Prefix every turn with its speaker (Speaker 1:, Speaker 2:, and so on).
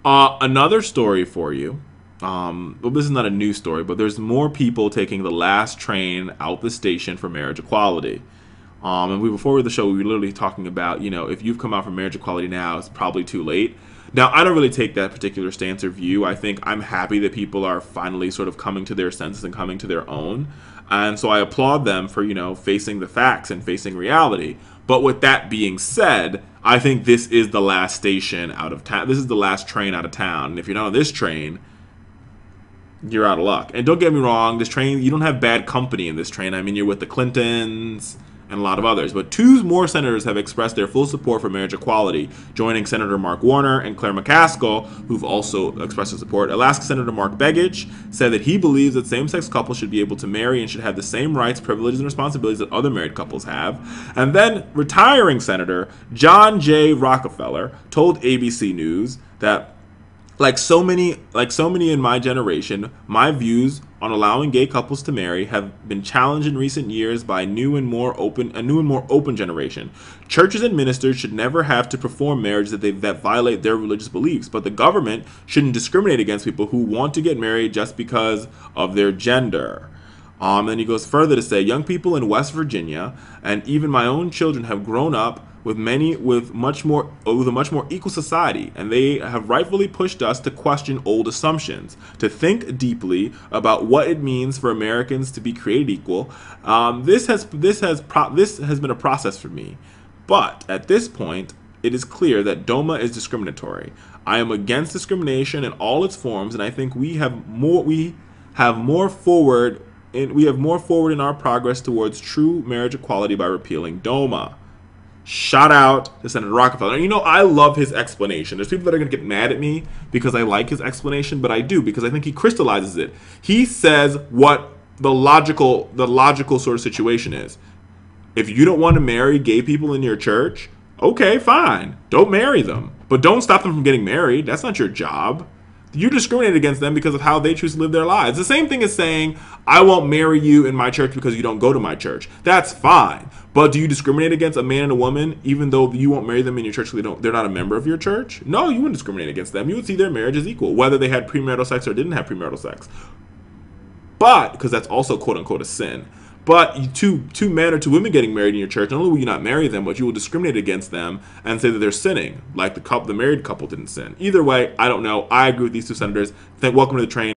Speaker 1: Another story for you. Well, this is not a new story, but there's more people taking the last train out the station for marriage equality. And before the show, we were literally talking about, if you've come out for marriage equality now, it's probably too late. Now, I don't really take that particular stance or view. I think I'm happy that people are finally sort of coming to their senses and coming to their own. And so I applaud them for, facing the facts and facing reality. But with that being said, I think this is the last station out of town. This is the last train out of town. And if you're not on this train, you're out of luck. And don't get me wrong, this train, you don't have bad company in this train. I mean, you're with the Clintons and a lot of others. But two more senators have expressed their full support for marriage equality, joining Senator Mark Warner and Claire McCaskill, who've also expressed their support. Alaska Senator Mark Begich said that he believes that same-sex couples should be able to marry and should have the same rights, privileges, and responsibilities that other married couples have. And then retiring Senator John J. Rockefeller told ABC News that like so many in my generation, my views on allowing gay couples to marry have been challenged in recent years by a new and more open generation. Churches and ministers should never have to perform marriages that violate their religious beliefs, but the government shouldn't discriminate against people who want to get married just because of their gender. Then he goes further to say, young people in West Virginia and even my own children have grown up with a much more equal society, and they have rightfully pushed us to question old assumptions, to think deeply about what it means for Americans to be created equal. This has been a process for me, but at this point, it is clear that DOMA is discriminatory. I am against discrimination in all its forms, and I think we have more forward in our progress towards true marriage equality by repealing DOMA. Shout out to Senator Rockefeller. And I love his explanation. There's people that are going to get mad at me because I like his explanation, but I do because I think he crystallizes it. He says what the logical sort of situation is. If you don't want to marry gay people in your church, okay, fine. Don't marry them. But don't stop them from getting married. That's not your job. You discriminate against them because of how they choose to live their lives. The same thing as saying, I won't marry you in my church because you don't go to my church. That's fine. But do you discriminate against a man and a woman even though you won't marry them in your church because they're not a member of your church? No, you wouldn't discriminate against them. You would see their marriage as equal, whether they had premarital sex or didn't have premarital sex. But, because that's also quote-unquote a sin. But two men or two women getting married in your church, not only will you not marry them, but you will discriminate against them and say that they're sinning, like the married couple didn't sin. Either way, I don't know. I agree with these two senators. Welcome to the train.